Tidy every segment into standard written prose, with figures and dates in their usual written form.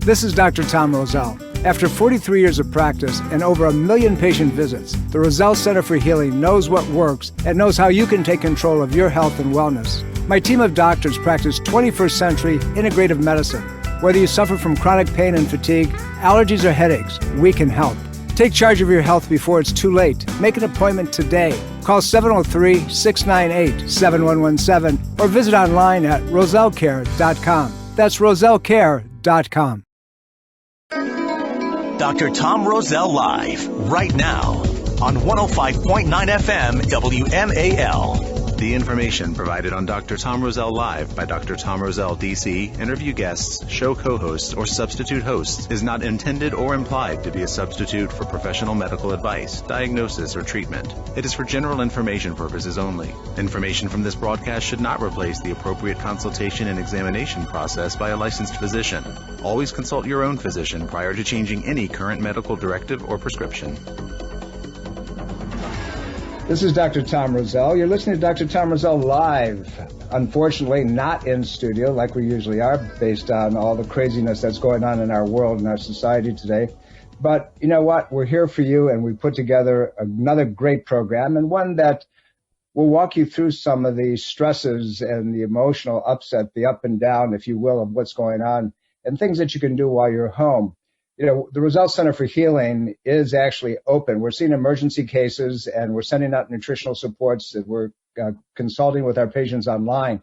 This is Dr. Tom Roselle. After 43 years of practice and over 1 million patient visits, the Roselle Center for Healing knows what works and knows how you can take control of your health and wellness. My team of doctors practice 21st century integrative medicine. Whether you suffer from chronic pain and fatigue, allergies, or headaches, we can help. Take charge of your health before it's too late. Make an appointment today. Call 703-698-7117 or visit online at rosellecare.com. That's rosellecare.com. Dr. Tom Roselle Live, right now, on 105.9 FM WMAL. The information provided on Dr. Tom Roselle Live by Dr. Tom Roselle, D.C., interview guests, show co-hosts, or substitute hosts is not intended or implied to be a substitute for professional medical advice, diagnosis, or treatment. It is for general information purposes only. Information from this broadcast should not replace the appropriate consultation and examination process by a licensed physician. Always consult your own physician prior to changing any current medical directive or prescription. This is Dr. Tom Roselle. You're listening to Dr. Tom Roselle Live. Unfortunately, not in studio like we usually are, based on all the craziness that's going on in our world and our society today. But you know what? We're here for you, and we put together another great program, and one that will walk you through some of the stresses and the emotional upset, the up and down, if you will, of what's going on, and things that you can do while you're home. You know, the Roselle Center for Healing is actually open. We're seeing emergency cases, and we're sending out nutritional supports that we're consulting with our patients online.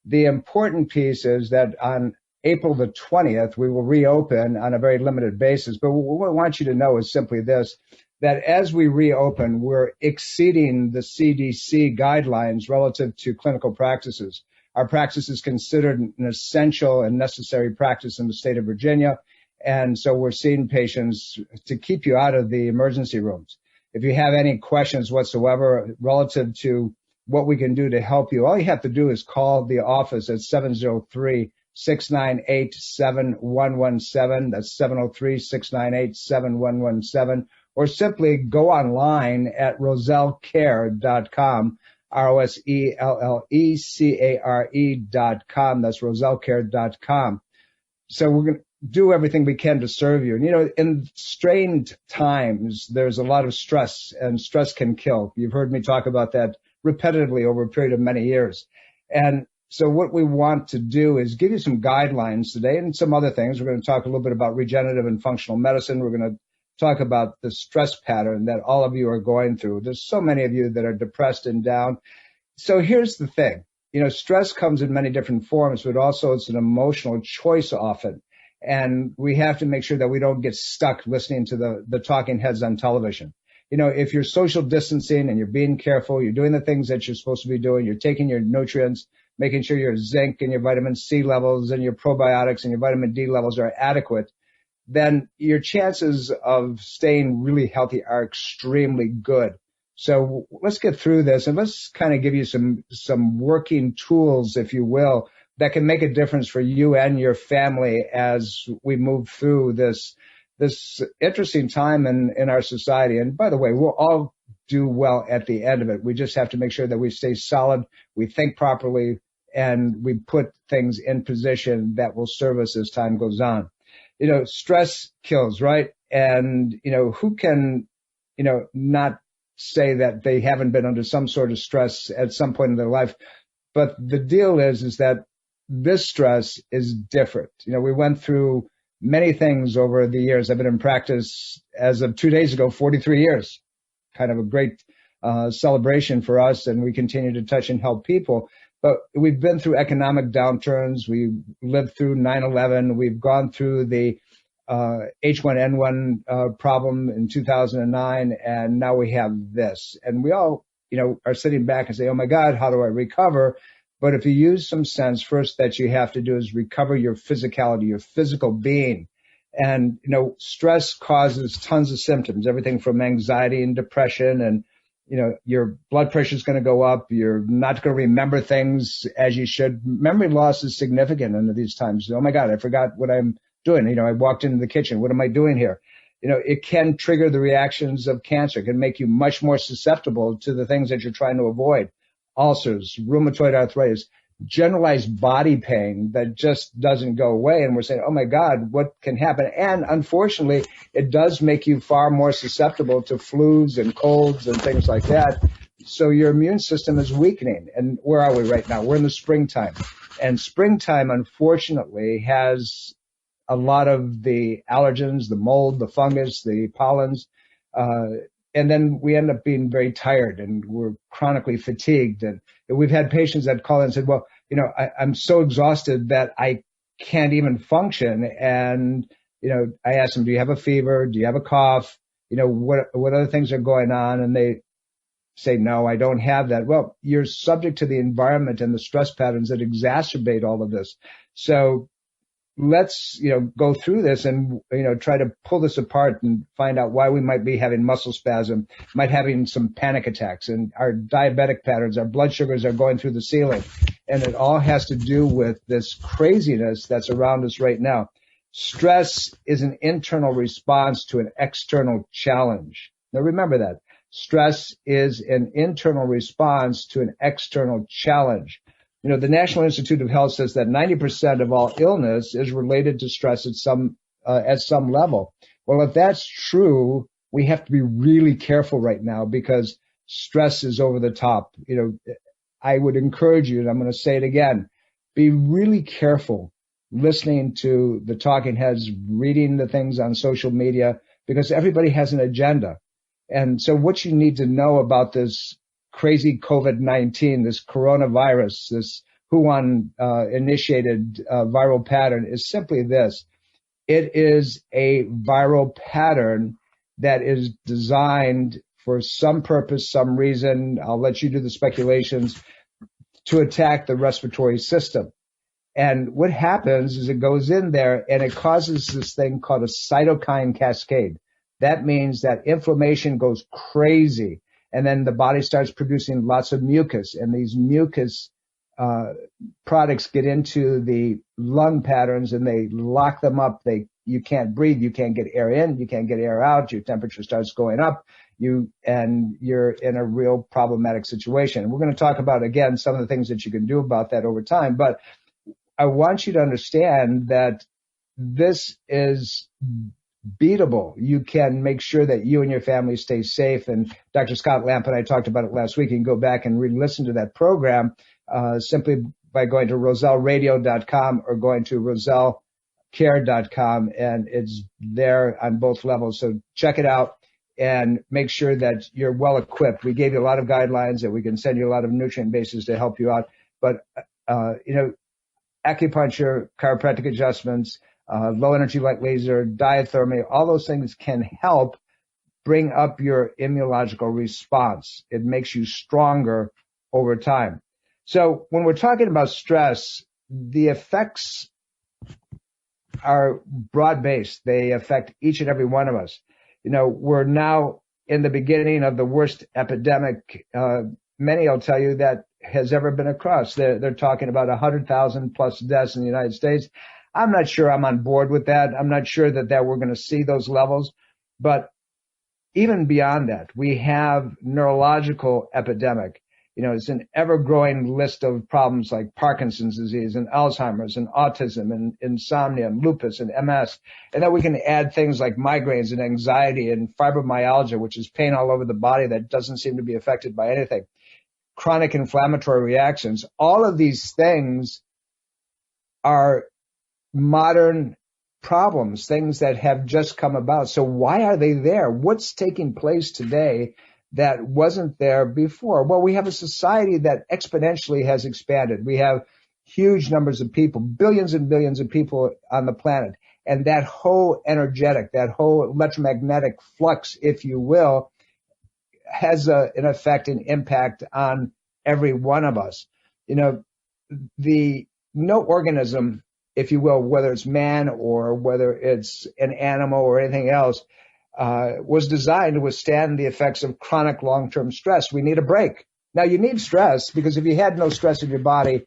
The important piece is that on April the 20th, we will reopen on a very limited basis. But what we want you to know is simply this, that as we reopen, we're exceeding the CDC guidelines relative to clinical practices. Our practice is considered an essential and necessary practice in the state of Virginia. And so we're seeing patients to keep you out of the emergency rooms. If you have any questions whatsoever relative to what we can do to help you, all you have to do is call the office at 703-698-7117. That's 703-698-7117. Or simply go online at rosellecare.com, ROSELLECARE.com. That's rosellecare.com. So we're going to do everything we can to serve you. And, you know, in strained times, there's a lot of stress, and stress can kill. You've heard me talk about that repetitively over a period of many years. And so what we want to do is give you some guidelines today and some other things. We're going to talk a little bit about regenerative and functional medicine. We're going to talk about the stress pattern that all of you are going through. There's so many of you that are depressed and down. So here's the thing. You know, stress comes in many different forms, but also it's an emotional choice often. And we have to make sure that we don't get stuck listening to the talking heads on television. You know, if you're social distancing and you're being careful, you're doing the things that you're supposed to be doing, you're taking your nutrients, making sure your zinc and your vitamin C levels and your probiotics and your vitamin D levels are adequate, then your chances of staying really healthy are extremely good. So let's get through this, and let's kind of give you some working tools, if you will, that can make a difference for you and your family as we move through this interesting time in our society. And by the way, we'll all do well at the end of it. We just have to make sure that we stay solid, we think properly, and we put things in position that will serve us as time goes on. You know, stress kills, right? And, you know, who can, you know, not say that they haven't been under some sort of stress at some point in their life? But the deal is that this stress is different. You know, we went through many things over the years. I've been in practice as of 2 days ago, 43 years. Kind of a great celebration for us, and we continue to touch and help people. But we've been through economic downturns. We lived through 9/11. We've gone through the H1N1 problem in 2009, and now we have this. And we all, you know, are sitting back and say, oh my God, how do I recover? But if you use some sense, first that you have to do is recover your physicality, your physical being. And, you know, stress causes tons of symptoms, everything from anxiety and depression, and, you know, your blood pressure is going to go up. You're not going to remember things as you should. Memory loss is significant under these times. Oh my God, I forgot what I'm doing. You know, I walked into the kitchen. What am I doing here? You know, it can trigger the reactions of cancer. It can make you much more susceptible to the things that you're trying to avoid. Ulcers, rheumatoid arthritis, generalized body pain that just doesn't go away. And we're saying, oh my God, what can happen? And unfortunately, it does make you far more susceptible to flus and colds and things like that. So your immune system is weakening. And where are we right now? We're in the springtime. And springtime, unfortunately, has a lot of the allergens, the mold, the fungus, the pollens. And then we end up being very tired and we're chronically fatigued. And we've had patients that call in and said, well, you know, I'm so exhausted that I can't even function. And, you know, I ask them, do you have a fever? Do you have a cough? You know, what other things are going on? And they say, no, I don't have that. Well, you're subject to the environment and the stress patterns that exacerbate all of this. So let's, you know, go through this and, you know, try to pull this apart and find out why we might be having muscle spasm, might having some panic attacks, and our diabetic patterns, our blood sugars are going through the ceiling. And it all has to do with this craziness that's around us right now. Stress is an internal response to an external challenge. Now remember that. Stress is an internal response to an external challenge. You know, the National Institute of Health says that 90% of all illness is related to stress at some level. Well, if that's true, we have to be really careful right now because stress is over the top. You know, I would encourage you, and I'm going to say it again, be really careful listening to the talking heads, reading the things on social media, because everybody has an agenda. And so what you need to know about this crazy COVID-19, this coronavirus, this Wuhan initiated viral pattern is simply this. It is a viral pattern that is designed for some purpose, some reason. I'll let you do the speculations, to attack the respiratory system. And what happens is it goes in there and it causes this thing called a cytokine cascade. That means that inflammation goes crazy. And then the body starts producing lots of mucus, and these mucus products get into the lung patterns and they lock them up. You can't breathe, you can't get air in, you can't get air out, your temperature starts going up, you're in a real problematic situation. And we're going to talk about, again, some of the things that you can do about that over time. But I want you to understand that this is beatable. You can make sure that you and your family stay safe. And Dr. Scott Lamp and I talked about it last week. You can go back and re-listen to that program simply by going to roselleradio.com or going to rosellcare.com, and it's there on both levels. So check it out and make sure that you're well equipped. We gave you a lot of guidelines that we can send you a lot of nutrient bases to help you out. But, you know, acupuncture, chiropractic adjustments, low energy light laser, diathermy, all those things can help bring up your immunological response. It makes you stronger over time. So when we're talking about stress, the effects are broad-based. They affect each and every one of us. You know, we're now in the beginning of the worst epidemic, many will tell you, that has ever been across. They're talking about 100,000 plus deaths in the United States. I'm not sure I'm on board with that. I'm not sure that we're going to see those levels. But even beyond that, we have neurological epidemic. You know, it's an ever-growing list of problems like Parkinson's disease and Alzheimer's and autism and insomnia and lupus and MS. And then we can add things like migraines and anxiety and fibromyalgia, which is pain all over the body that doesn't seem to be affected by anything. Chronic inflammatory reactions. All of these things are modern problems, things that have just come about. So why are they there? What's taking place today that wasn't there before? Well, we have a society that exponentially has expanded. We have huge numbers of people, billions and billions of people on the planet. And that whole energetic, that whole electromagnetic flux, if you will, has an effect and impact on every one of us. You know, no organism, if you will, whether it's man or whether it's an animal or anything else, was designed to withstand the effects of chronic long-term stress. We need a break. Now, you need stress because if you had no stress in your body,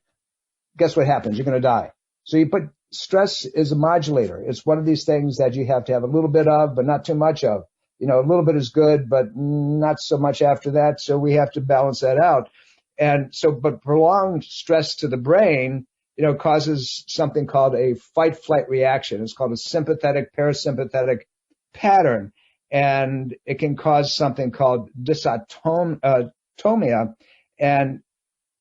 guess what happens? You're going to die. So stress is a modulator. It's one of these things that you have to have a little bit of, but not too much of. You know, a little bit is good, but not so much after that. So we have to balance that out. And so, but prolonged stress to the brain, causes something called a fight-flight reaction. It's called a sympathetic parasympathetic pattern. And it can cause something called dysautonomia. And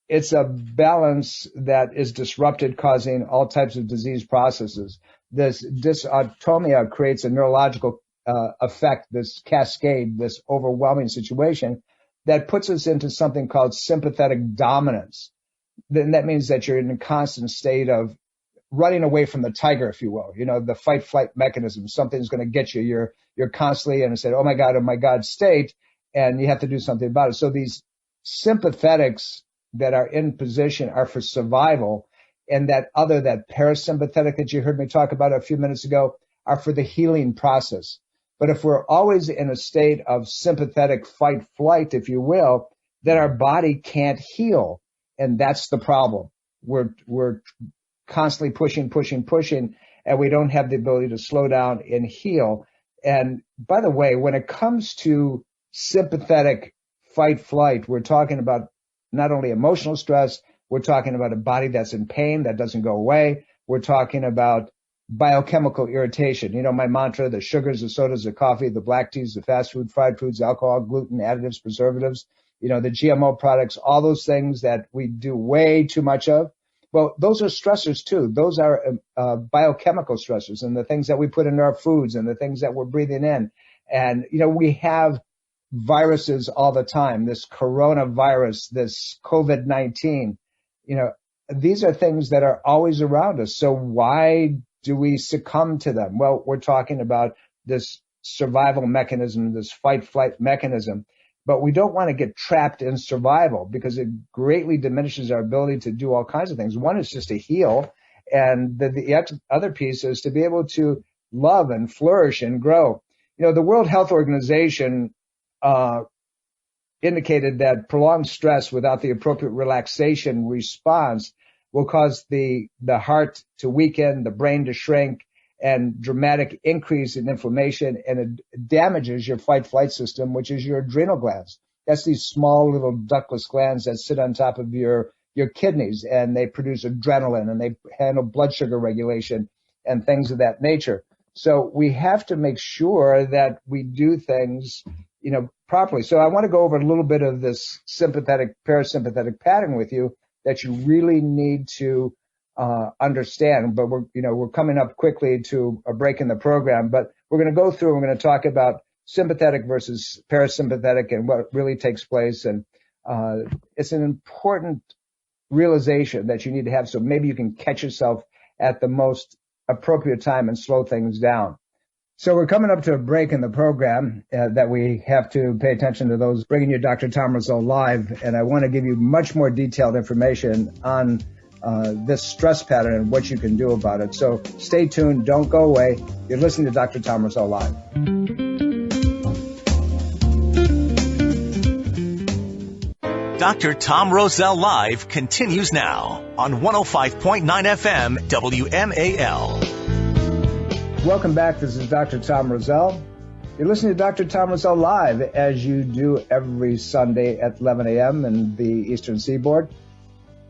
it's a balance that is disrupted, causing all types of disease processes. This dysautonomia creates a neurological effect, this cascade, this overwhelming situation that puts us into something called sympathetic dominance. Then that means that you're in a constant state of running away from the tiger, if you will. The fight-flight mechanism. Something's going to get you. You're constantly in a state, oh my God, state, and you have to do something about it. So these sympathetics that are in position are for survival, and that parasympathetic that you heard me talk about a few minutes ago are for the healing process. But if we're always in a state of sympathetic fight-flight, if you will, then our body can't heal. And that's the problem. We're constantly pushing, and we don't have the ability to slow down and heal. And by the way, when it comes to sympathetic fight-flight, we're talking about not only emotional stress, we're talking about a body that's in pain that doesn't go away. We're talking about biochemical irritation. My mantra, the sugars, the sodas, the coffee, the black teas, the fast food, fried foods, alcohol, gluten, additives, preservatives, the GMO products, all those things that we do way too much of. Well, those are stressors too. Those are biochemical stressors, and the things that we put in our foods and the things that we're breathing in. And, we have viruses all the time, this coronavirus, this COVID-19, these are things that are always around us. So why do we succumb to them? Well, we're talking about this survival mechanism, this fight-flight mechanism, but we don't want to get trapped in survival because it greatly diminishes our ability to do all kinds of things. One is just to heal, and the other piece is to be able to love and flourish and grow. The World Health Organization indicated that prolonged stress without the appropriate relaxation response will cause the heart to weaken, the brain to shrink, and dramatic increase in inflammation, and it damages your fight-flight system, which is your adrenal glands. That's these small little ductless glands that sit on top of your kidneys, and they produce adrenaline, and they handle blood sugar regulation and things of that nature. So we have to make sure that we do things, properly. So I want to go over a little bit of this sympathetic, parasympathetic pattern with you that you really need to understand. But we're coming up quickly to a break in the program, but we're going to go through, we're going to talk about sympathetic versus parasympathetic and what really takes place. And it's an important realization that you need to have, so maybe you can catch yourself at the most appropriate time and slow things down. So we're coming up to a break in the program that we have to pay attention to those, bringing you Dr. Tom Roselle live. And I want to give you much more detailed information on this stress pattern and what you can do about it. So stay tuned. Don't go away. You're listening to Dr. Tom Roselle live. Dr. Tom Roselle Live continues now on 105.9 FM WMAL. Welcome back. This is Dr. Tom Roselle. You're listening to Dr. Tom Roselle Live, as you do every Sunday at 11 a.m. in the Eastern Seaboard.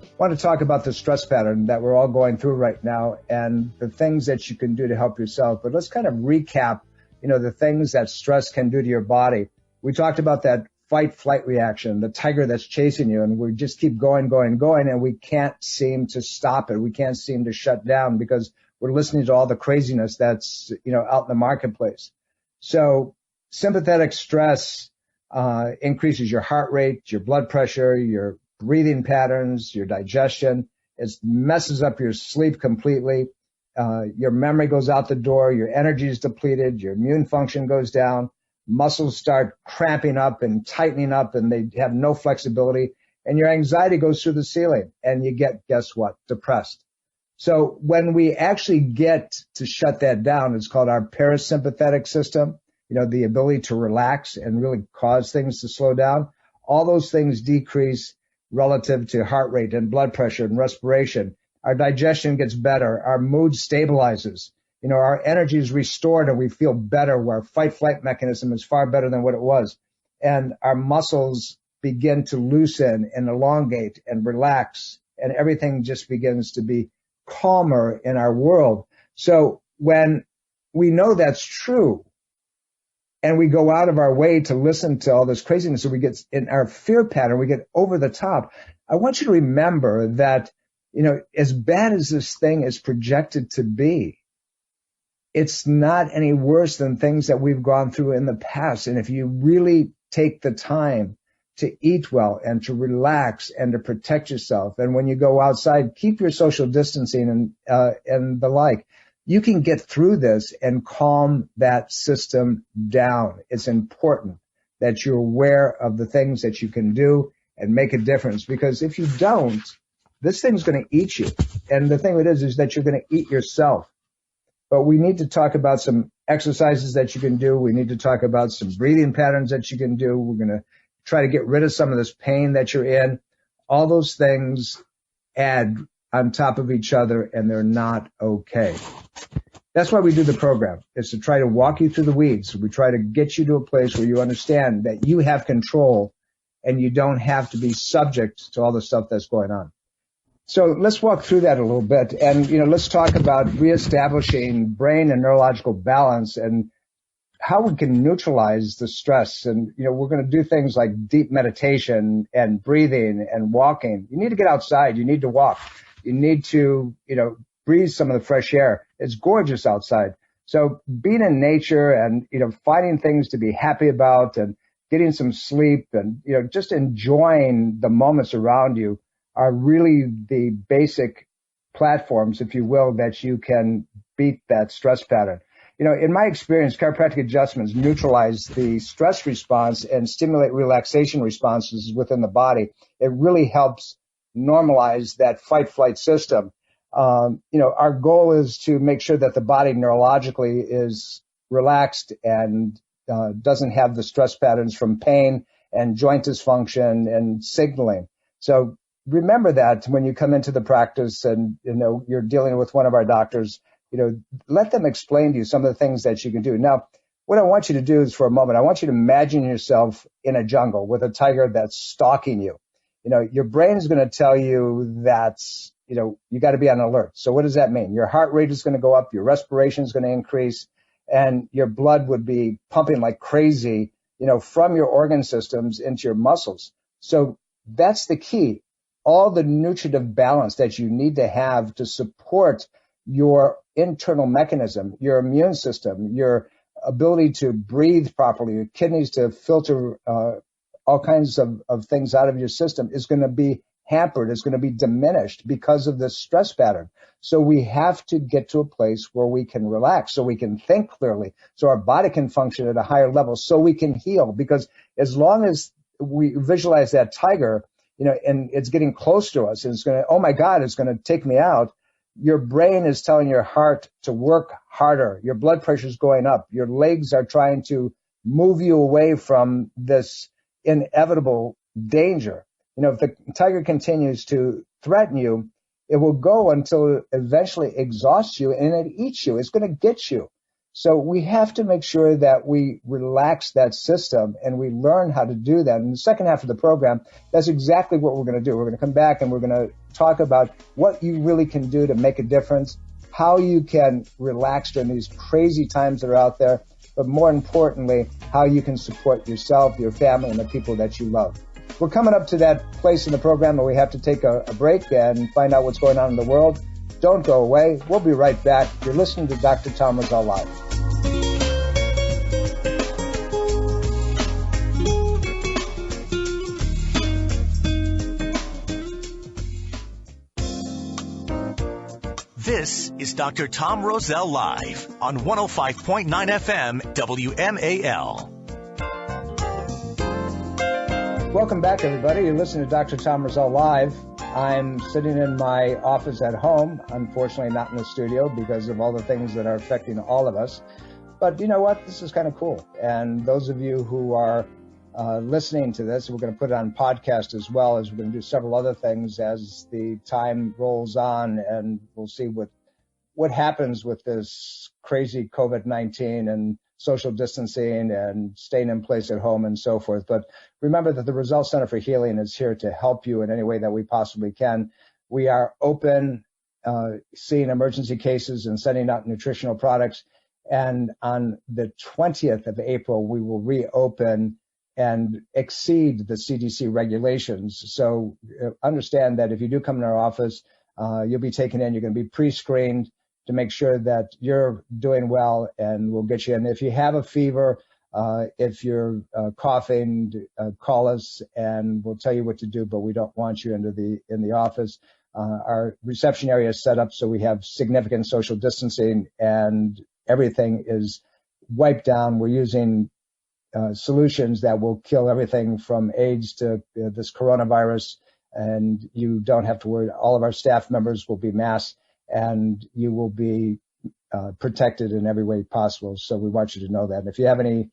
I want to talk about the stress pattern that we're all going through right now and the things that you can do to help yourself. But let's kind of recap, the things that stress can do to your body. We talked about that fight-flight reaction, the tiger that's chasing you, and we just keep going, and we can't seem to stop it. We can't seem to shut down because we're listening to all the craziness that's, out in the marketplace. So sympathetic stress increases your heart rate, your blood pressure, your breathing patterns, your digestion. It messes up your sleep completely. Your memory goes out the door. Your energy is depleted. Your immune function goes down. Muscles start cramping up and tightening up, and they have no flexibility. And your anxiety goes through the ceiling, and you get, guess what? Depressed. So when we actually get to shut that down, it's called our parasympathetic system, the ability to relax and really cause things to slow down. All those things decrease relative to heart rate and blood pressure and respiration. Our digestion gets better. Our mood stabilizes. Our energy is restored and we feel better. Our fight-flight mechanism is far better than what it was. And our muscles begin to loosen and elongate and relax, and everything just begins to be calmer in our world. So when we know that's true, and we go out of our way to listen to all this craziness, so we get in our fear pattern, we get over the top. I want you to remember that, as bad as this thing is projected to be, it's not any worse than things that we've gone through in the past. And if you really take the time to eat well and to relax and to protect yourself, and when you go outside, keep your social distancing and the like, you can get through this and calm that system down. It's important that you're aware of the things that you can do and make a difference, because if you don't, this thing's going to eat you. And the thing is that you're going to eat yourself. But we need to talk about some exercises that you can do. We need to talk about some breathing patterns that you can do. We're going to try to get rid of some of this pain that you're in. All those things add on top of each other, and they're not okay. That's why we do the program. It's to try to walk you through the weeds. We try to get you to a place where you understand that you have control and you don't have to be subject to all the stuff that's going on. So let's walk through that a little bit, and let's talk about reestablishing brain and neurological balance and how we can neutralize the stress. And we're going to do things like deep meditation and breathing and walking. You need to get outside. You need to walk. You need to breathe some of the fresh air. It's gorgeous outside. So being in nature and finding things to be happy about and getting some sleep and just enjoying the moments around you are really the basic platforms, if you will, that you can beat that stress pattern. In my experience, chiropractic adjustments neutralize the stress response and stimulate relaxation responses within the body. It really helps normalize that fight-flight system. Our goal is to make sure that the body neurologically is relaxed and doesn't have the stress patterns from pain and joint dysfunction and signaling. So remember that when you come into the practice and, you're dealing with one of our doctors, let them explain to you some of the things that you can do. Now, what I want you to do is, for a moment, I want you to imagine yourself in a jungle with a tiger that's stalking you. Your brain is going to tell you that, you got to be on alert. So what does that mean? Your heart rate is going to go up, your respiration is going to increase, and your blood would be pumping like crazy, from your organ systems into your muscles. So that's the key. All the nutritive balance that you need to have to support your internal mechanism, your immune system, your ability to breathe properly, your kidneys to filter all kinds of things out of your system is going to be hampered, is going to be diminished because of this stress pattern. So we have to get to a place where we can relax, so we can think clearly, so our body can function at a higher level, so we can heal. Because as long as we visualize that tiger, and it's getting close to us, and it's going to, oh my God, it's going to take me out. Your brain is telling your heart to work harder. Your blood pressure is going up. Your legs are trying to move you away from this inevitable danger. If the tiger continues to threaten you, it will go until it eventually exhausts you and it eats you. It's going to get you. So we have to make sure that we relax that system and we learn how to do that. In the second half of the program, that's exactly what we're going to do. We're going to come back and we're going to talk about what you really can do to make a difference, how you can relax during these crazy times that are out there, but more importantly, how you can support yourself, your family, and the people that you love. We're coming up to that place in the program where we have to take a break and find out what's going on in the world. Don't go away. We'll be right back. You're listening to Dr. Tom Roselle Live. This is Dr. Tom Roselle Live on 105.9 FM WMAL. Welcome back, everybody. You're listening to Dr. Tom Roselle Live. I'm sitting in my office at home, unfortunately not in the studio because of all the things that are affecting all of us. But you know what? This is kind of cool. And those of you who are listening to this, we're going to put it on podcast as well, as we're going to do several other things as the time rolls on, and we'll see what happens with this crazy COVID-19 and social distancing and staying in place at home and so forth. But remember that the Roselle Center for Healing is here to help you in any way that we possibly can. We are open, seeing emergency cases and sending out nutritional products. And on the 20th of April, we will reopen and exceed the CDC regulations. So understand that if you do come in our office, you'll be taken in. You're going to be pre-screened to make sure that you're doing well, and we'll get you in. If you have a fever, if you're coughing, call us and we'll tell you what to do, but we don't want you in the office. Our reception area is set up so we have significant social distancing and everything is wiped down. We're using solutions that will kill everything from AIDS to this coronavirus, and you don't have to worry. All of our staff members will be masked, and you will be protected in every way possible. So we want you to know that. And if you have any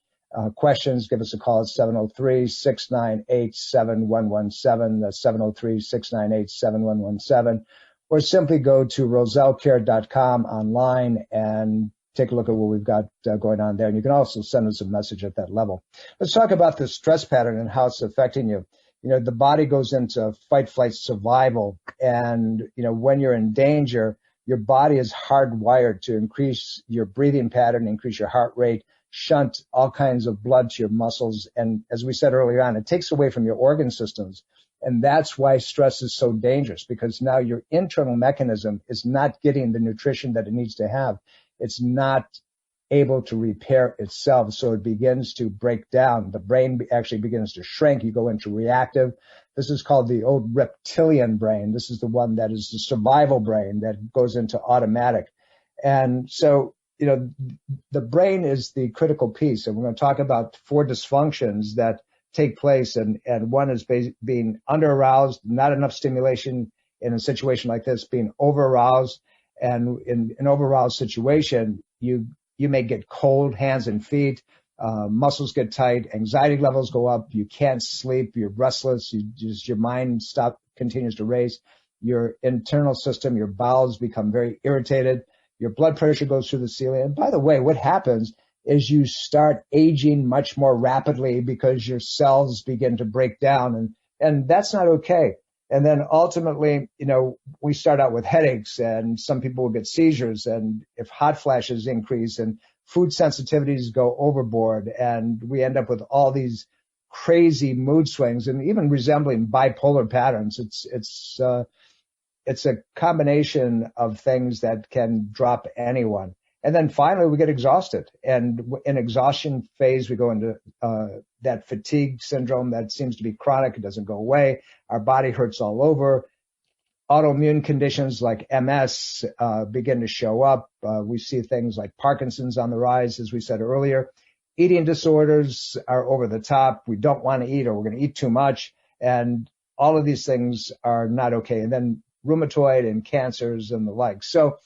questions, give us a call at 703-698-7117. That's 703-698-7117. Or simply go to rosellecare.com online and take a look at what we've got going on there. And you can also send us a message at that level. Let's talk about the stress pattern and how it's affecting you. You know, the body goes into fight, flight, survival. And, you know, when you're in danger, your body is hardwired to increase your breathing pattern, increase your heart rate, shunt all kinds of blood to your muscles. And as we said earlier on, it takes away from your organ systems. And that's why stress is so dangerous, because now your internal mechanism is not getting the nutrition that it needs to have. It's not able to repair itself, so it begins to break down. The brain actually begins to shrink. You go into reactive. This is called the old reptilian brain. This is the one that is the survival brain that goes into automatic. And so, you know, the brain is the critical piece. And we're going to talk about 4 dysfunctions that take place. And one is being under-aroused, not enough stimulation in a situation like this, being over-aroused. And in an over-aroused situation, you may get cold hands and feet, muscles get tight, anxiety levels go up, you can't sleep, you're restless, your mind continues to race, your internal system, your bowels become very irritated, your blood pressure goes through the ceiling. And by the way, what happens is you start aging much more rapidly because your cells begin to break down, and that's not okay. And then ultimately, you know, we start out with headaches, and some people will get seizures, and if hot flashes increase and food sensitivities go overboard, and we end up with all these crazy mood swings and even resembling bipolar patterns. It's a combination of things that can drop anyone. And then finally, we get exhausted. And in exhaustion phase, we go into that fatigue syndrome that seems to be chronic. It doesn't go away. Our body hurts all over. Autoimmune conditions like MS begin to show up. We see things like Parkinson's on the rise, as we said earlier. Eating disorders are over the top. We don't want to eat, or we're going to eat too much. And all of these things are not okay. And then rheumatoid and cancers and the like. So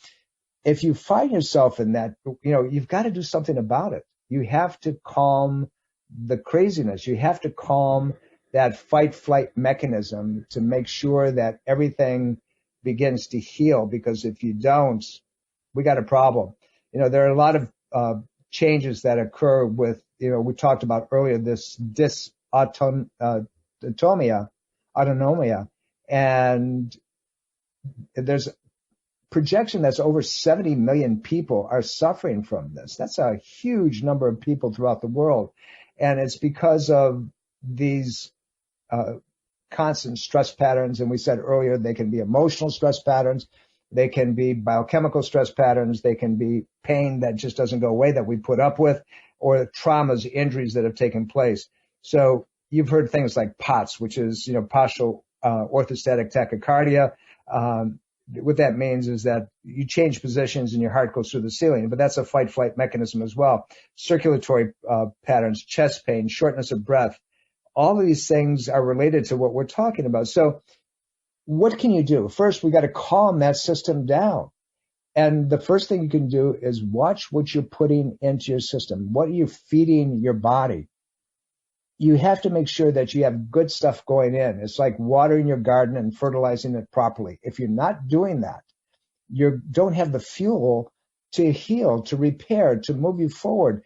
if you find yourself in that, you know, you've got to do something about it. You have to calm the craziness. You have to calm that fight-flight mechanism to make sure that everything begins to heal, because if you don't, we got a problem. You know, there are a lot of changes that occur with, you know, we talked about earlier, this autonomia, and there's projection that's over 70 million people are suffering from this. That's a huge number of people throughout the world. And it's because of these constant stress patterns. And we said earlier, they can be emotional stress patterns. They can be biochemical stress patterns. They can be pain that just doesn't go away that we put up with, or traumas, injuries that have taken place. So you've heard things like POTS, which is, you know, partial orthostatic tachycardia. What that means is that you change positions and your heart goes through the ceiling, but that's a fight-flight mechanism as well. Circulatory patterns, chest pain, shortness of breath, all of these things are related to what we're talking about. So what can you do? First, we got to calm that system down. And the first thing you can do is watch what you're putting into your system. What are you feeding your body? You have to make sure that you have good stuff going in. It's like watering your garden and fertilizing it properly. If you're not doing that, you don't have the fuel to heal, to repair, to move you forward.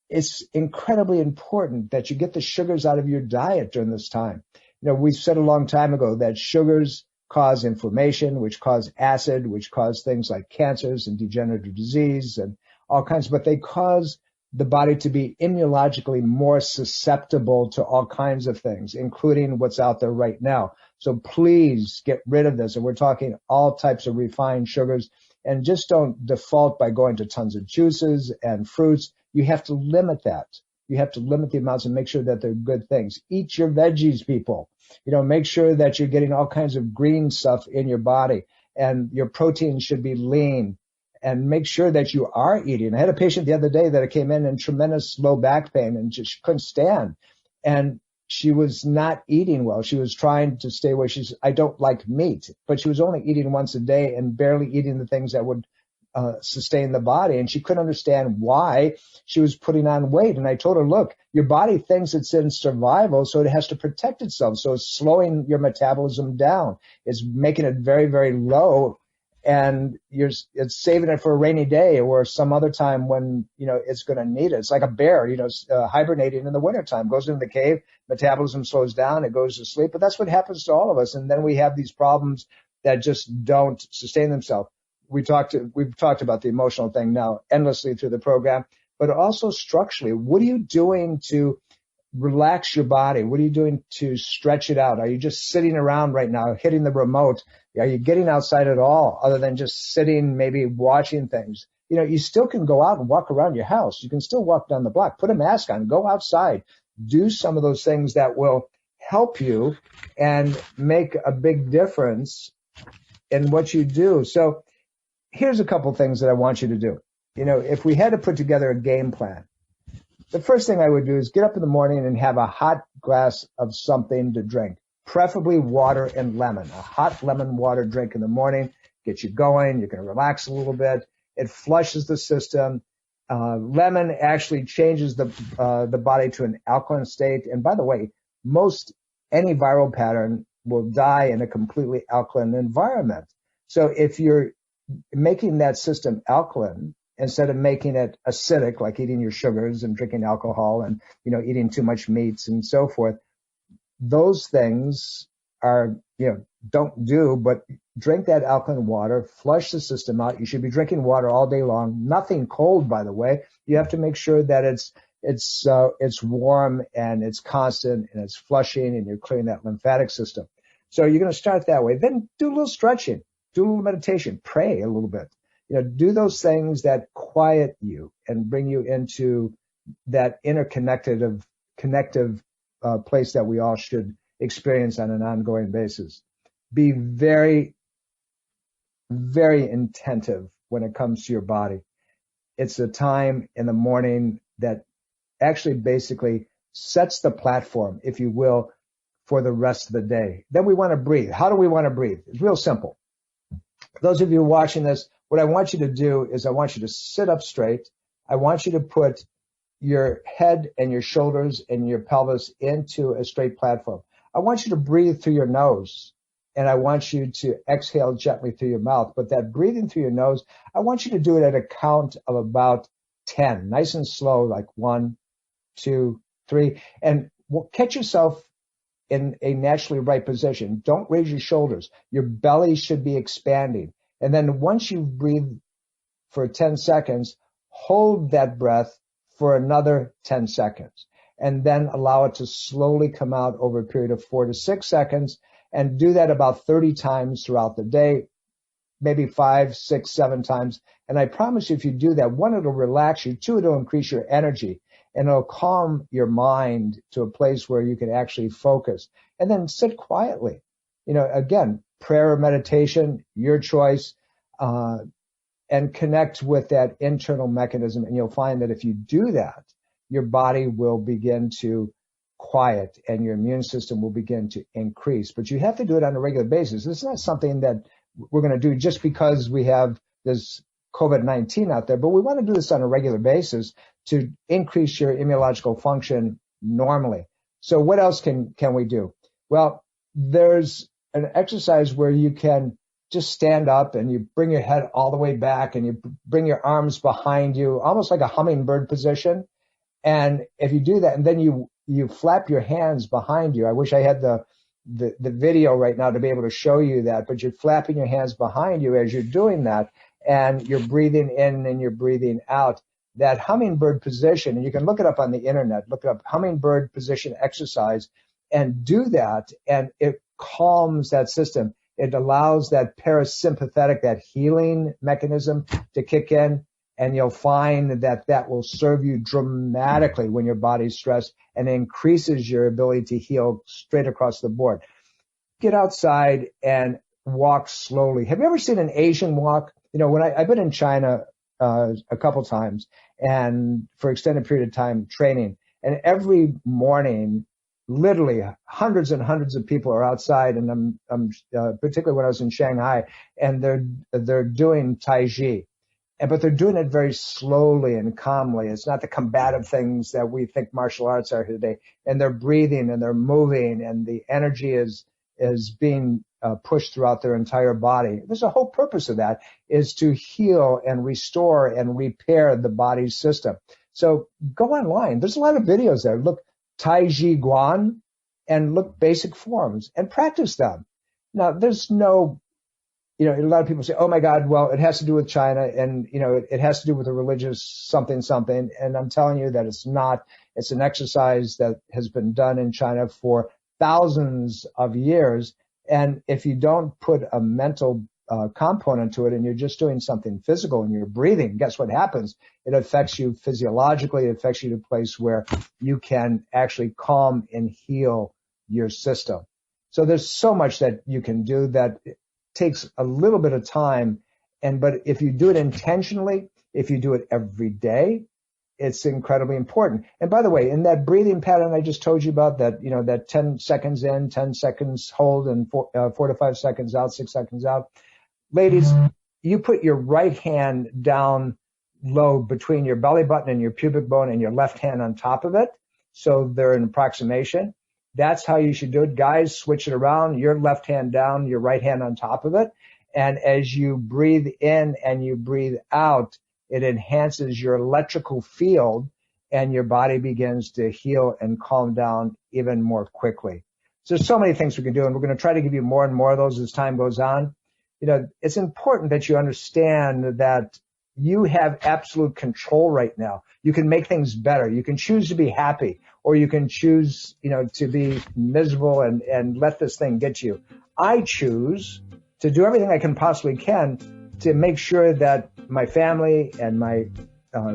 it's incredibly important that you get the sugars out of your diet during this time. We said a long time ago that sugars cause inflammation, which cause acid, which cause things like cancers and degenerative disease and all kinds, but they cause the body to be immunologically more susceptible to all kinds of things, including what's out there right now. So please get rid of this. And we're talking all types of refined sugars, and just don't default by going to tons of juices and fruits. You have to limit that. You have to limit the amounts and make sure that they're good things. Eat your veggies, people. Make sure that you're getting all kinds of green stuff in your body, and your protein should be lean, and make sure that you are eating. I had a patient the other day that came in tremendous low back pain and just couldn't stand. And she was not eating well. She was trying to stay away. She's, I don't like meat, but she was only eating once a day and barely eating the things that would sustain the body. And she couldn't understand why she was putting on weight. And I told her, look, your body thinks it's in survival, so it has to protect itself. So it's slowing your metabolism down. It's making it very, very low. And it's saving it for a rainy day or some other time when, it's going to need it. It's like a bear, hibernating in the wintertime, goes into the cave, metabolism slows down, it goes to sleep. But that's what happens to all of us. And then we have these problems that just don't sustain themselves. We've talked about the emotional thing now endlessly through the program, but also structurally. What are you doing to relax your body? What are you doing to stretch it out? Are you just sitting around right now, hitting the remote? Are you getting outside at all other than just sitting, maybe watching things? You still can go out and walk around your house. You can still walk down the block, put a mask on, go outside, do some of those things that will help you and make a big difference in what you do. So here's a couple things that I want you to do. If we had to put together a game plan, the first thing I would do is get up in the morning and have a hot glass of something to drink, preferably water and lemon. A hot lemon water drink in the morning gets you going. You can relax a little bit. It flushes the system. Lemon actually changes the body to an alkaline state. And by the way, any viral pattern will die in a completely alkaline environment. So if you're making that system alkaline instead of making it acidic, like eating your sugars and drinking alcohol and, eating too much meats and so forth, those things are, don't do, but drink that alkaline water, flush the system out. You should be drinking water all day long, nothing cold, by the way. You have to make sure that it's warm and it's constant and it's flushing and you're clearing that lymphatic system. So you're going to start that way. Then do a little stretching, do a little meditation, pray a little bit. Do those things that quiet you and bring you into that connective place that we all should experience on an ongoing basis. Be very, very attentive when it comes to your body. It's a time in the morning that actually basically sets the platform, if you will, for the rest of the day. Then we want to breathe. How do we want to breathe? It's real simple. Those of you watching this, what I want you to do is I want you to sit up straight. I want you to put your head and your shoulders and your pelvis into a straight platform. I want you to breathe through your nose, and I want you to exhale gently through your mouth. But that breathing through your nose, I want you to do it at a count of about 10, nice and slow, like 1, 2, 3, and catch yourself in a naturally right position. Don't raise your shoulders. Your belly should be expanding. And then once you breathe for 10 seconds, hold that breath for another 10 seconds. And then allow it to slowly come out over a period of 4 to 6 seconds. And do that about 30 times throughout the day, maybe 5, 6, 7 times. And I promise you, if you do that, 1, it'll relax you. 2, it'll increase your energy. And it'll calm your mind to a place where you can actually focus. And then sit quietly. Again, prayer or meditation, your choice, and connect with that internal mechanism. And you'll find that if you do that, your body will begin to quiet and your immune system will begin to increase. But you have to do it on a regular basis. It's not something that we're going to do just because we have this COVID-19 out there, but we want to do this on a regular basis to increase your immunological function normally. So what else can we do? Well, there's an exercise where you can just stand up and you bring your head all the way back and you bring your arms behind you, almost like a hummingbird position. And if you do that, and then you flap your hands behind you. I wish I had the video right now to be able to show you that, but you're flapping your hands behind you as you're doing that, and you're breathing in and you're breathing out. That hummingbird position, and you can look it up on the internet, look it up, hummingbird position exercise, and do that, and it calms that system. It allows that parasympathetic, that healing mechanism to kick in, and you'll find that that will serve you dramatically when your body's stressed and increases your ability to heal straight across the board. Get outside and walk slowly. Have you ever seen an Asian walk? You know, when I've been in China a couple times and for extended period of time training, and every morning, literally hundreds and hundreds of people are outside, and I'm particularly when I was in Shanghai, and they're doing Tai Chi. But they're doing it very slowly and calmly. It's not the combative things that we think martial arts are today. And they're breathing and they're moving, and the energy is being pushed throughout their entire body. There's a whole purpose of that, is to heal and restore and repair the body's system. So go online. There's a lot of videos there. Look Tai Chi Guan and look basic forms and practice them. Now, there's no, you know, a lot of people say, oh my God, well, it has to do with China, and, you know, it has to do with a religious something. And I'm telling you that it's not. It's an exercise that has been done in China for thousands of years. And if you don't put a mental component to it, and you're just doing something physical and you're breathing, guess what happens? It affects you physiologically. It affects you to a place where you can actually calm and heal your system. So there's so much that you can do that takes a little bit of time. But if you do it intentionally, if you do it every day, it's incredibly important. And by the way, in that breathing pattern I just told you about, that, you know, that 10 seconds in, 10 seconds hold, and 4 to 5 seconds out, 6 seconds out. Ladies, you put your right hand down low between your belly button and your pubic bone, and your left hand on top of it, so they're an approximation. That's how you should do it. Guys, switch it around. Your left hand down, your right hand on top of it. And as you breathe in and you breathe out, it enhances your electrical field, and your body begins to heal and calm down even more quickly. So there's so many things we can do, and we're going to try to give you more and more of those as time goes on. You know, it's important that you understand that you have absolute control right now. You can make things better. You can choose to be happy, or you can choose, you know, to be miserable and let this thing get you. I choose to do everything I can possibly can to make sure that my family and my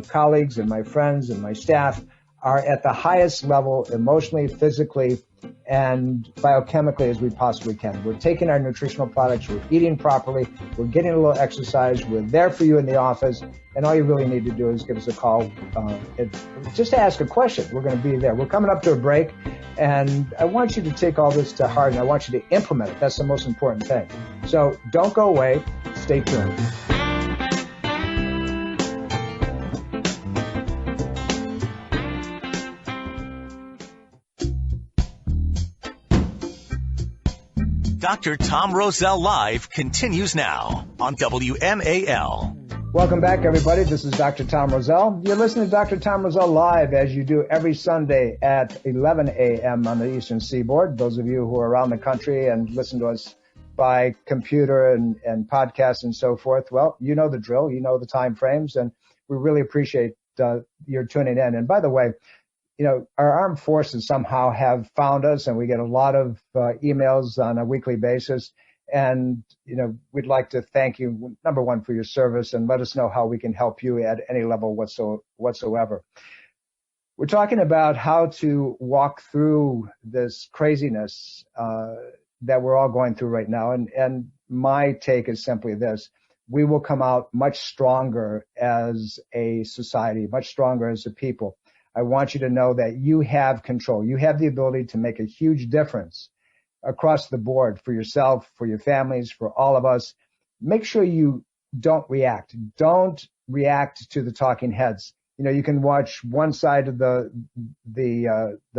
colleagues and my friends and my staff are at the highest level emotionally, physically, and biochemically as we possibly can. We're taking our nutritional products, we're eating properly, we're getting a little exercise, we're there for you in the office, and all you really need to do is give us a call. Just ask a question. We're going to be there. We're coming up to a break, and I want you to take all this to heart, and I want you to implement it. That's the most important thing. So don't go away. Stay tuned. Dr. Tom Roselle Live continues now on WMAL. Welcome back, everybody. This is Dr. Tom Roselle. You're listening to Dr. Tom Roselle Live, as you do every Sunday at 11 a.m. on the Eastern Seaboard. Those of you who are around the country and listen to us by computer and podcast and so forth, well, you know the drill. You know the time frames, and we really appreciate your tuning in. And by the way, you know, our armed forces somehow have found us, and we get a lot of emails on a weekly basis. And, you know, we'd like to thank you, number one, for your service, and let us know how we can help you at any level whatsoever. We're talking about how to walk through this craziness that we're all going through right now. And my take is simply this. We will come out much stronger as a society, much stronger as a people. I want you to know that you have control. You have the ability to make a huge difference across the board for yourself, for your families, for all of us. Make sure you don't react. Don't react to the talking heads. You know, you can watch one side of the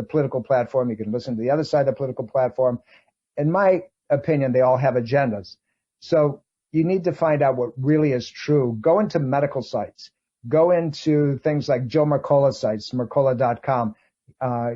political platform. You can listen to the other side of the political platform. In my opinion, they all have agendas. So you need to find out what really is true. Go into medical sites. go into things like Joe Mercola's sites, mercola.com.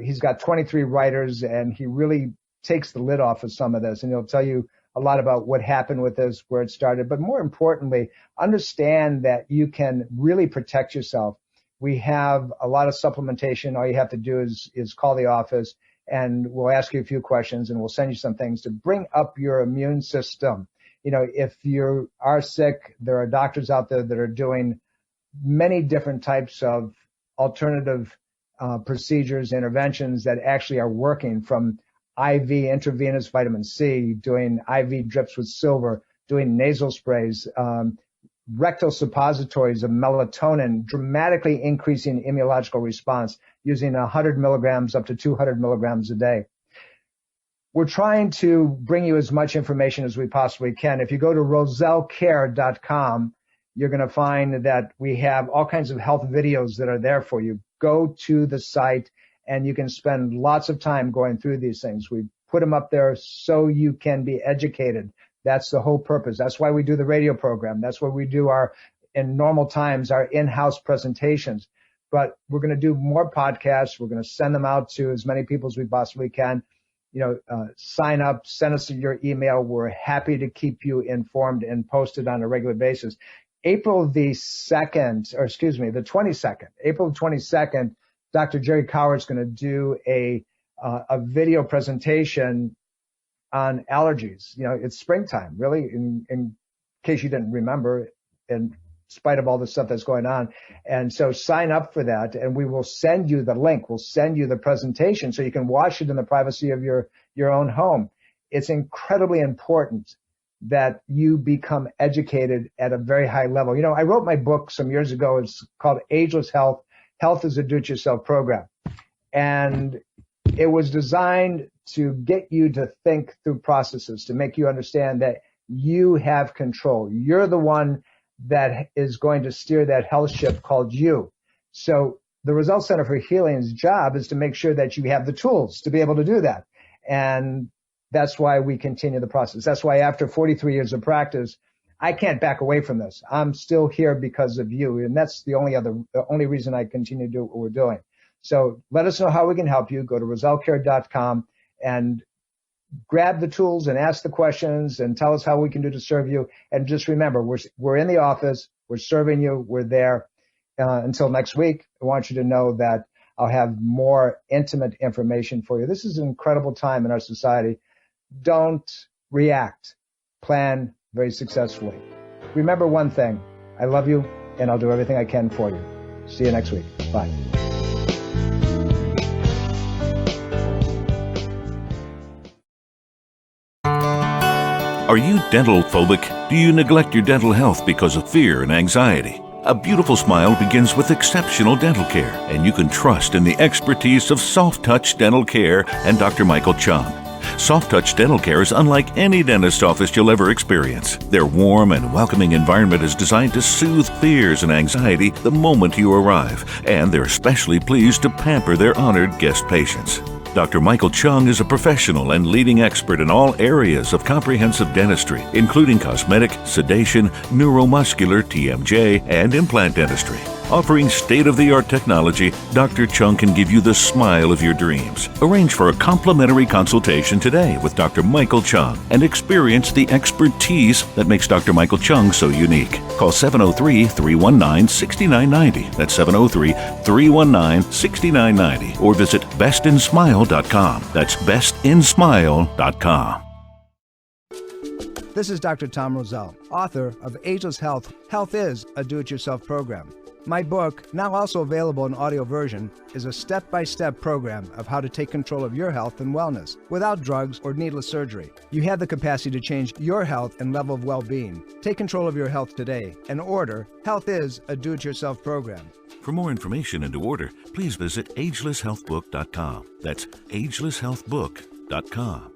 He's got 23 writers, and he really takes the lid off of some of this, and he'll tell you a lot about what happened with this, where it started. But more importantly, understand that you can really protect yourself. We have a lot of supplementation. All you have to do is call the office, and we'll ask you a few questions, and we'll send you some things to bring up your immune system. You know, if you are sick, there are doctors out there that are doing many different types of alternative procedures, interventions that actually are working, from IV intravenous vitamin C, doing IV drips with silver, doing nasal sprays, rectal suppositories of melatonin, dramatically increasing immunological response using 100 milligrams up to 200 milligrams a day. We're trying to bring you as much information as we possibly can. If you go to rosellecare.com, you're going to find that we have all kinds of health videos that are there for you. Go to the site, and you can spend lots of time going through these things. We put them up there so you can be educated. That's the whole purpose. That's why we do the radio program. That's why we do in normal times, our in-house presentations. But we're going to do more podcasts. We're going to send them out to as many people as we possibly can. You know, sign up, send us your email. We're happy to keep you informed and posted on a regular basis. April the 22nd, April 22nd, Dr. Jerry Coward's going to do a video presentation on allergies. You know, it's springtime, really, in case you didn't remember, in spite of all the stuff that's going on. And so sign up for that, and we will send you the link. We'll send you the presentation so you can watch it in the privacy of your own home. It's incredibly important that you become educated at a very high level. You know, I wrote my book some years ago. It's called Ageless Health. Health is a do-it-yourself program. And it was designed to get you to think through processes, to make you understand that you have control. You're the one that is going to steer that health ship called you. So the Roselle Center for Healing's job is to make sure that you have the tools to be able to do that. And that's why we continue the process. That's why after 43 years of practice, I can't back away from this. I'm still here because of you. And that's the only reason I continue to do what we're doing. So let us know how we can help you. Go to rosellecare.com and grab the tools and ask the questions and tell us how we can do to serve you. And just remember, we're in the office. We're serving you. We're there. Until next week, I want you to know that I'll have more intimate information for you. This is an incredible time in our society. Don't react. Plan very successfully. Remember one thing. I love you, and I'll do everything I can for you. See you next week. Bye. Are you dental phobic? Do you neglect your dental health because of fear and anxiety? A beautiful smile begins with exceptional dental care, and you can trust in the expertise of Soft Touch Dental Care and Dr. Michael Chung. Soft Touch Dental Care is unlike any dentist office you'll ever experience. Their warm and welcoming environment is designed to soothe fears and anxiety the moment you arrive, and they're especially pleased to pamper their honored guest patients. Dr. Michael Chung is a professional and leading expert in all areas of comprehensive dentistry, including cosmetic, sedation, neuromuscular, TMJ, and implant dentistry. Offering state-of-the-art technology, Dr. Chung can give you the smile of your dreams. Arrange for a complimentary consultation today with Dr. Michael Chung and experience the expertise that makes Dr. Michael Chung so unique. Call 703-319-6990. That's 703-319-6990. Or visit bestinsmile.com. That's bestinsmile.com. This is Dr. Tom Roselle, author of Ageless Health. Health is a do-it-yourself program. My book, now also available in audio version, is a step-by-step program of how to take control of your health and wellness without drugs or needless surgery. You have the capacity to change your health and level of well-being. Take control of your health today and order Health is a Do-It-Yourself program. For more information and to order, please visit agelesshealthbook.com. That's agelesshealthbook.com.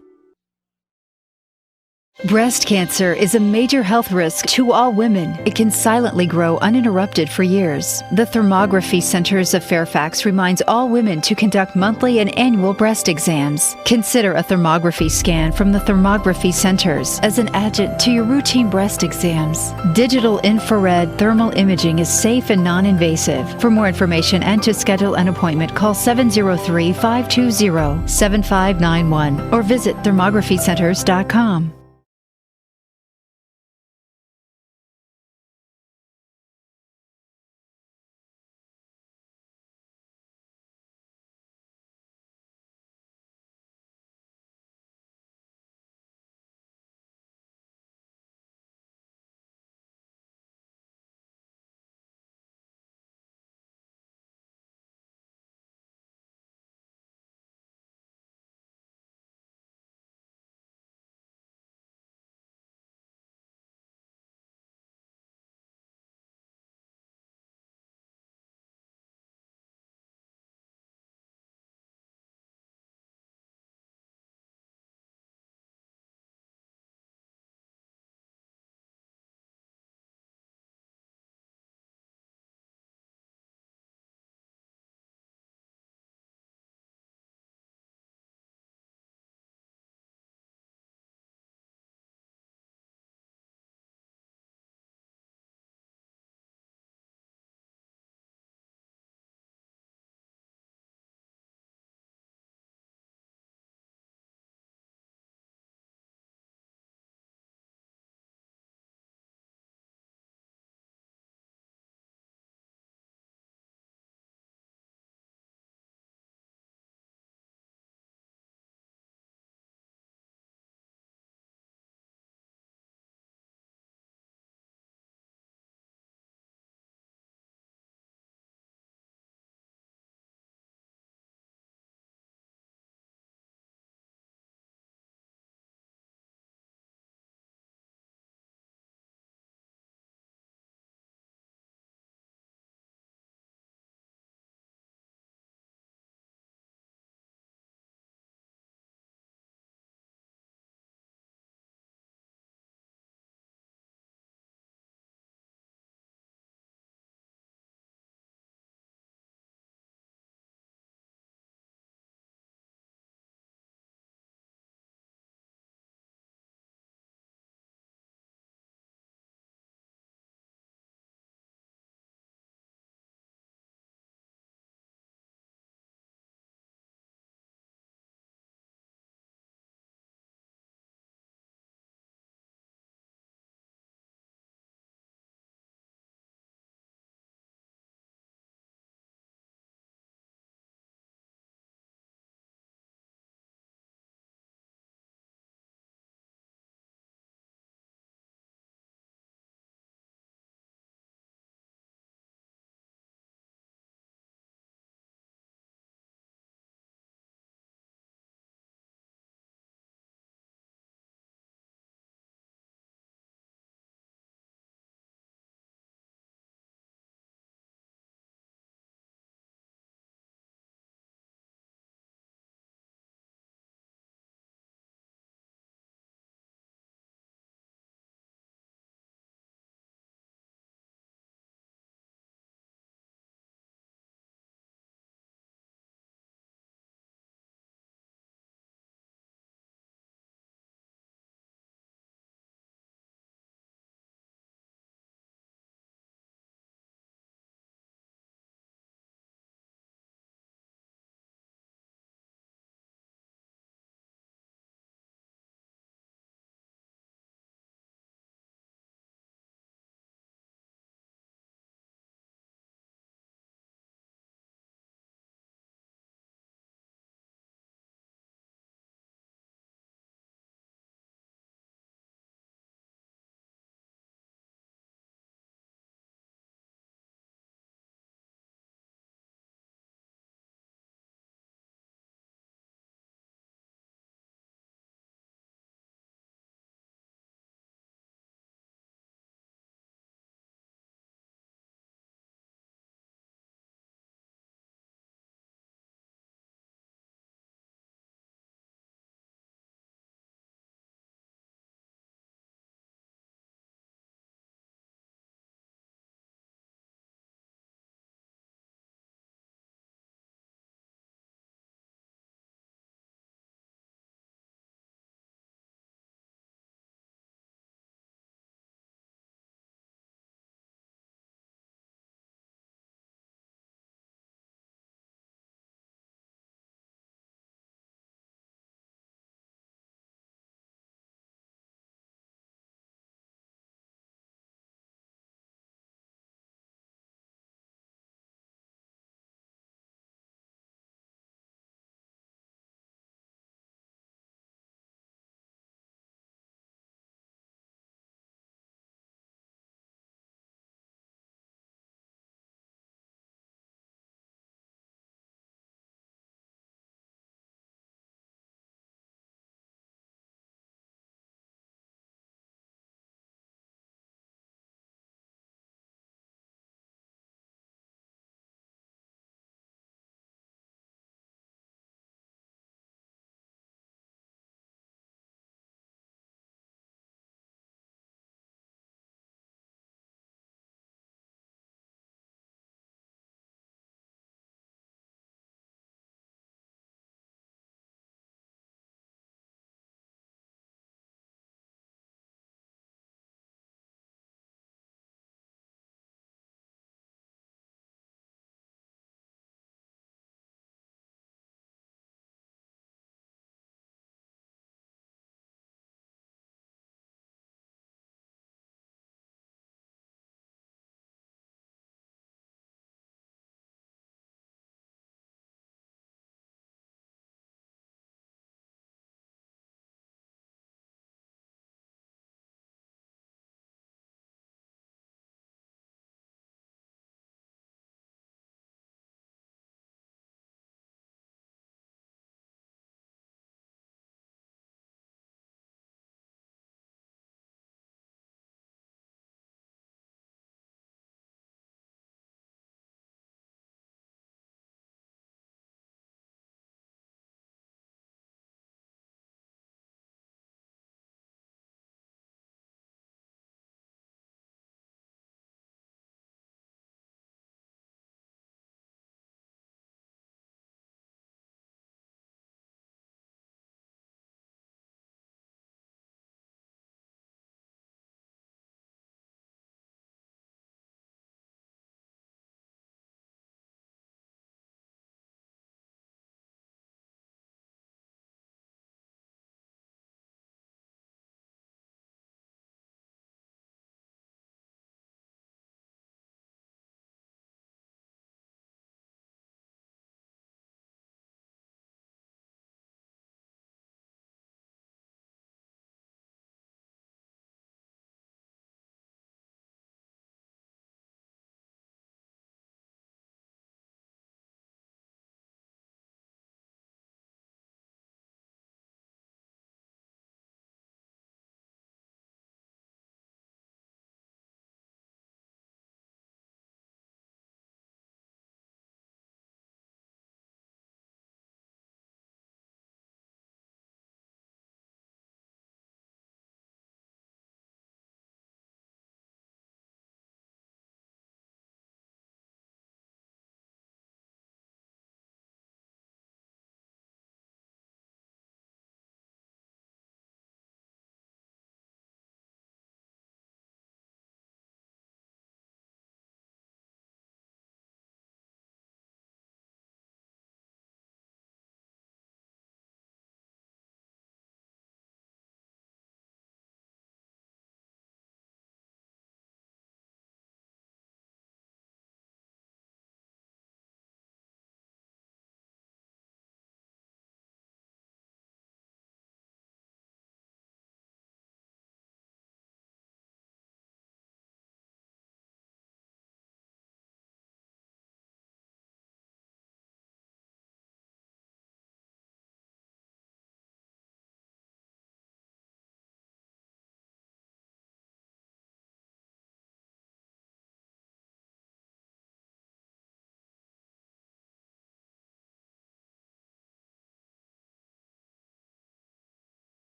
Breast cancer is a major health risk to all women. It can silently grow uninterrupted for years. The Thermography Centers of Fairfax reminds all women to conduct monthly and annual breast exams. Consider a thermography scan from the Thermography Centers as an adjunct to your routine breast exams. Digital infrared thermal imaging is safe and non-invasive. For more information and to schedule an appointment, call 703-520-7591 or visit thermographycenters.com.